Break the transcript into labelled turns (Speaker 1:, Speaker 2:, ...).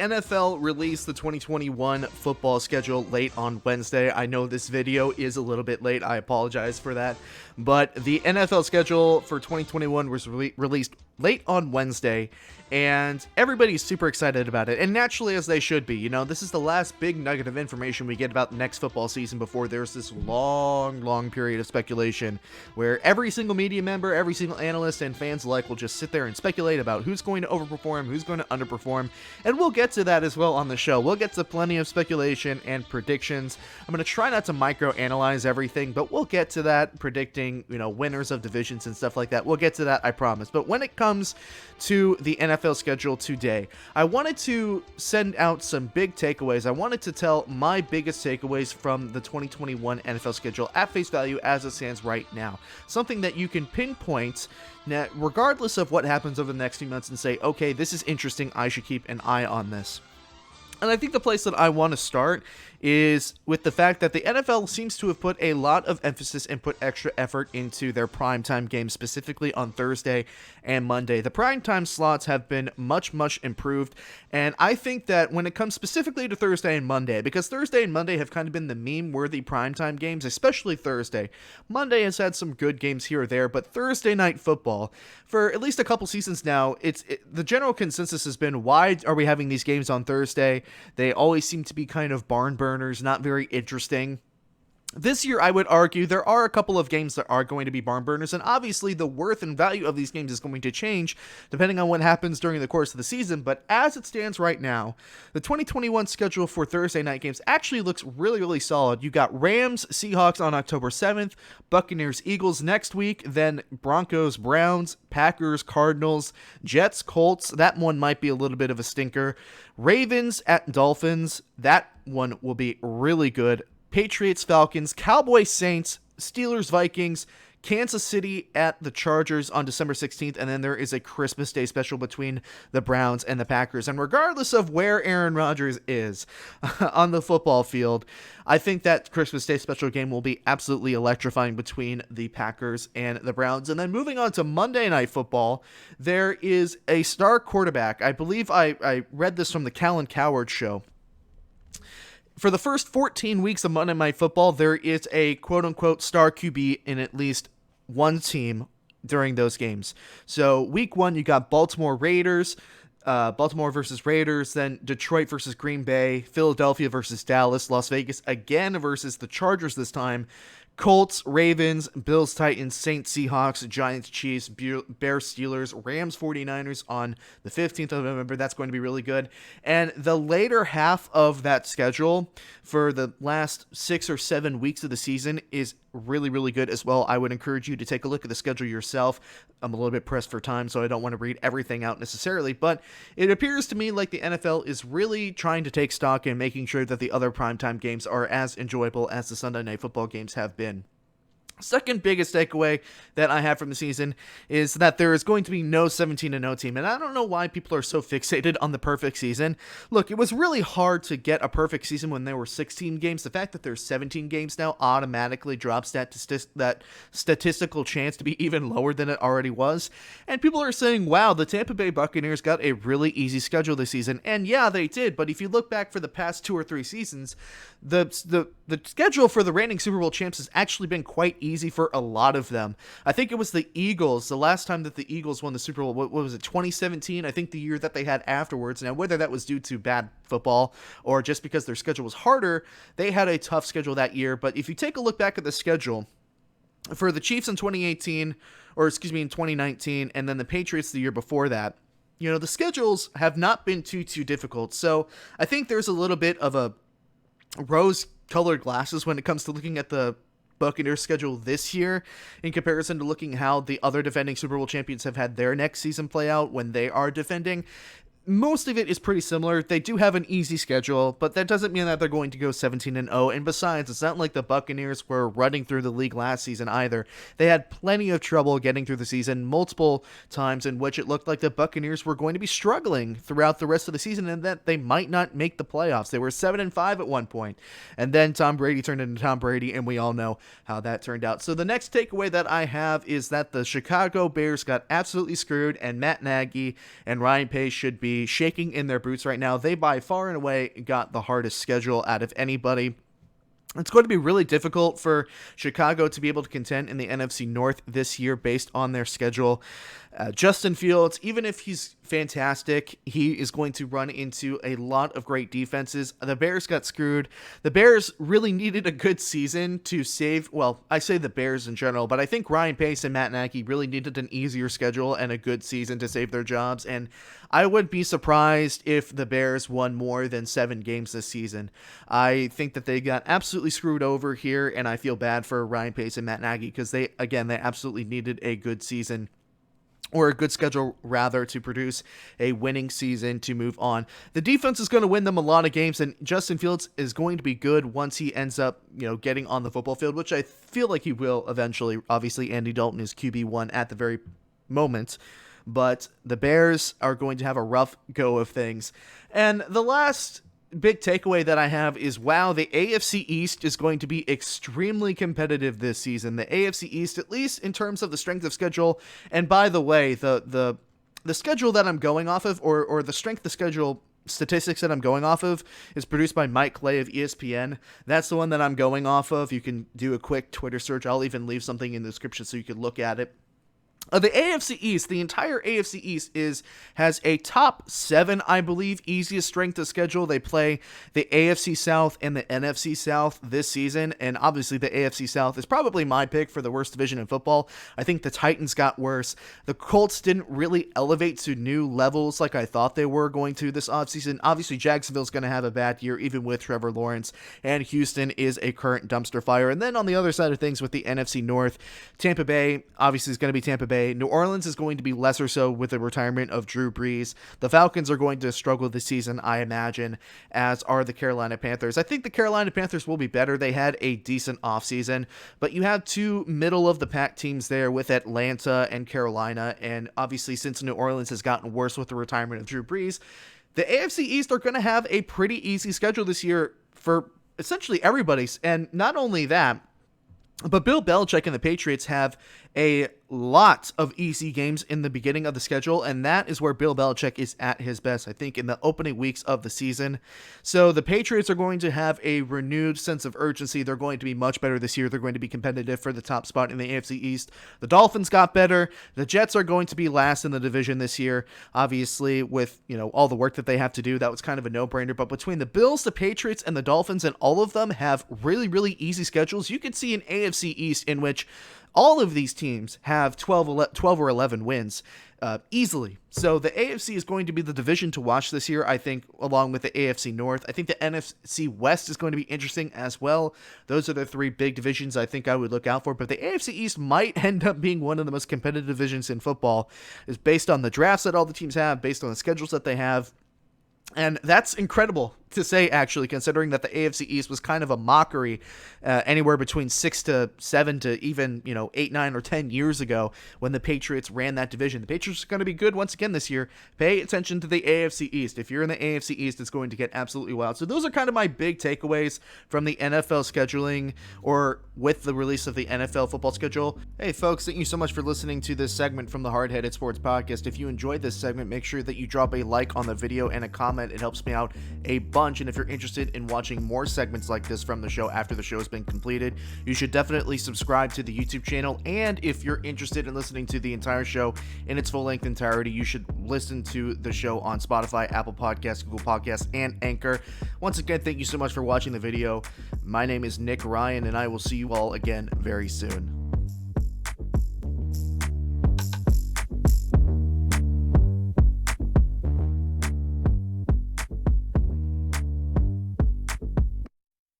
Speaker 1: NFL released the 2021 football schedule late on Wednesday. I know this video is a little bit late. I apologize for that. But the NFL schedule for 2021 was released late on Wednesday, and everybody's super excited about it, and naturally as they should be. You know, this is the last big nugget of information we get about the next football season before there's this long period of speculation where every single media member, every single analyst, and fans alike will just sit there and speculate about who's going to overperform, who's going to underperform, and we'll get to that as well on the show. We'll get to plenty of speculation and predictions. I'm going to try not to microanalyze everything, but we'll get to that, predicting, you know, winners of divisions and stuff like that. We'll get to that, I promise. But when it comes to the NFL schedule today, I wanted to send out some big takeaways. I wanted to tell my biggest takeaways from the 2021 NFL schedule at face value as it stands right now. Something that you can pinpoint now, regardless of what happens over the next few months, and say, okay, this is interesting, I should keep an eye on this. And I think the place that I want to start is with the fact that the NFL seems to have put a lot of emphasis and put extra effort into their primetime games, specifically on Thursday and Monday. The primetime slots have been much improved, and I think that when it comes specifically to Thursday and Monday, because Thursday and Monday have kind of been the meme-worthy primetime games, especially Thursday. Monday has had some good games here or there, but Thursday night football, for at least a couple seasons now, the general consensus has been, why are we having these games on Thursday? They always seem to be kind of barn burners, not very interesting. This year, I would argue there are a couple of games that are going to be barn burners, and obviously the worth and value of these games is going to change depending on what happens during the course of the season. But as it stands right now, the 2021 schedule for Thursday night games actually looks really solid. You got Rams, Seahawks on October 7th, Buccaneers, Eagles next week, then Broncos, Browns, Packers, Cardinals, Jets, Colts. That one might be a little bit of a stinker. Ravens at Dolphins. That one will be really good. Patriots, Falcons, Cowboys, Saints, Steelers, Vikings, Kansas City at the Chargers on December 16th, and then there is a Christmas Day special between the Browns and the Packers. And regardless of where Aaron Rodgers is on the football field, I think that Christmas Day special game will be absolutely electrifying between the Packers and the Browns. And then moving on to Monday Night Football, there is a star quarterback. I believe I read this from the Callan Coward show. For the first 14 weeks of Monday Night Football, there is a quote-unquote star QB in at least one team during those games. So week 1, you got Baltimore versus Raiders, then Detroit versus Green Bay, Philadelphia versus Dallas, Las Vegas again versus the Chargers this time, Colts, Ravens, Bills, Titans, Saints, Seahawks, Giants, Chiefs, Bears, Steelers, Rams, 49ers on the 15th of November. That's going to be really good. And the later half of that schedule for the last 6 or 7 weeks of the season is really good as well. I would encourage you to take a look at the schedule yourself. I'm a little bit pressed for time, so I don't want to read everything out necessarily, but it appears to me like the NFL is really trying to take stock in making sure that the other primetime games are as enjoyable as the Sunday Night Football games have been. Second biggest takeaway that I have from the season is that there is going to be no 17-0 team, and I don't know why people are so fixated on the perfect season. Look, it was really hard to get a perfect season when there were 16 games. The fact that there's 17 games now automatically drops that statistical chance to be even lower than it already was, and people are saying, wow, the Tampa Bay Buccaneers got a really easy schedule this season, and yeah, they did, but if you look back for the past 2 or 3 seasons, the schedule for the reigning Super Bowl champs has actually been quite easy for a lot of them. I think it was the Eagles, the last time that the Eagles won the Super Bowl, what was it, 2017? I think the year that they had afterwards. Now, whether that was due to bad football or just because their schedule was harder, they had a tough schedule that year. But if you take a look back at the schedule for the Chiefs in 2019, in 2019, and then the Patriots the year before that, you know, the schedules have not been too difficult. So I think there's a little bit of a rose-colored glasses when it comes to looking at the Buccaneers schedule this year in comparison to looking how the other defending Super Bowl champions have had their next season play out when they are defending. Most of it is pretty similar. They do have an easy schedule, but that doesn't mean that they're going to go 17-0. And besides, it's not like the Buccaneers were running through the league last season either. They had plenty of trouble getting through the season, multiple times in which it looked like the Buccaneers were going to be struggling throughout the rest of the season and that they might not make the playoffs. They were 7-5 at one point. And then Tom Brady turned into Tom Brady, and we all know how that turned out. So the next takeaway that I have is that the Chicago Bears got absolutely screwed, and Matt Nagy and Ryan Pace should be be shaking in their boots right now. They by far and away got the hardest schedule out of anybody. It's going to be really difficult for Chicago to be able to contend in the NFC North this year based on their schedule. Justin Fields, even if he's fantastic, he is going to run into a lot of great defenses. The Bears got screwed. The Bears really needed a good season to save, well, I say the Bears in general, but I think Ryan Pace and Matt Nagy really needed an easier schedule and a good season to save their jobs, and I would be surprised if the Bears won more than 7 games this season. I think that they got absolutely screwed over here, and I feel bad for Ryan Pace and Matt Nagy because they absolutely needed a good season, or a good schedule rather, to produce a winning season to move on. The defense is going to win them a lot of games, and Justin Fields is going to be good once he ends up, getting on the football field, which I feel like he will eventually. Obviously, Andy Dalton is QB1 at the very moment, but the Bears are going to have a rough go of things. And the last big takeaway that I have is, wow, the AFC East is going to be extremely competitive this season. The AFC East, at least in terms of the strength of schedule. And by the way, the schedule that I'm going off of, or the strength of schedule statistics that I'm going off of, is produced by Mike Clay of ESPN. That's the one that I'm going off of. You can do a quick Twitter search. I'll even leave something in the description so you can look at it. The AFC East, the entire AFC East has a top 7, I believe, easiest strength of schedule. They play the AFC South and the NFC South this season, and obviously the AFC South is probably my pick for the worst division in football. I think the Titans got worse. The Colts didn't really elevate to new levels like I thought they were going to this offseason. Obviously, Jacksonville's going to have a bad year, even with Trevor Lawrence, and Houston is a current dumpster fire. And then on the other side of things with the NFC North, Tampa Bay obviously is going to be Tampa Bay. New Orleans is going to be lesser so with the retirement of Drew Brees. The Falcons are going to struggle this season, I imagine, as are the Carolina Panthers. I think the Carolina Panthers will be better. They had a decent offseason, but you have 2 middle-of-the-pack teams there with Atlanta and Carolina, and obviously since New Orleans has gotten worse with the retirement of Drew Brees, the AFC East are going to have a pretty easy schedule this year for essentially everybody's, and not only that, but Bill Belichick and the Patriots have a lot of easy games in the beginning of the schedule, and that is where Bill Belichick is at his best, I think, in the opening weeks of the season. So the Patriots are going to have a renewed sense of urgency. They're going to be much better this year. They're going to be competitive for the top spot in the AFC East. The Dolphins got better. The Jets are going to be last in the division this year, obviously, with all the work that they have to do. That was kind of a no-brainer, but between the Bills, the Patriots, and the Dolphins, and all of them have really, really easy schedules, you could see an AFC East in which all of these teams have 12 or 11 wins easily. So the AFC is going to be the division to watch this year, I think, along with the AFC North. I think the NFC West is going to be interesting as well. Those are the 3 big divisions I think I would look out for. But the AFC East might end up being one of the most competitive divisions in football, is based on the drafts that all the teams have, based on the schedules that they have. And that's incredible to say, actually, considering that the AFC East was kind of a mockery anywhere between 6 to 7 to even, 8, 9, or 10 years ago when the Patriots ran that division. The Patriots are going to be good once again this year. Pay attention to the AFC East. If you're in the AFC East, it's going to get absolutely wild. So those are kind of my big takeaways from the NFL scheduling, or with the release of the NFL football schedule. Hey, folks, thank you so much for listening to this segment from the Hard-Headed Sports Podcast. If you enjoyed this segment, make sure that you drop a like on the video and a comment. It helps me out a bunch. And if you're interested in watching more segments like this from the show after the show has been completed, you should definitely subscribe to the YouTube channel. And if you're interested in listening to the entire show in its full-length entirety, you should listen to the show on Spotify, Apple Podcasts, Google Podcasts, and Anchor. Once again, thank you so much for watching the video. My name is Nick Ryan, and I will see you all again very soon.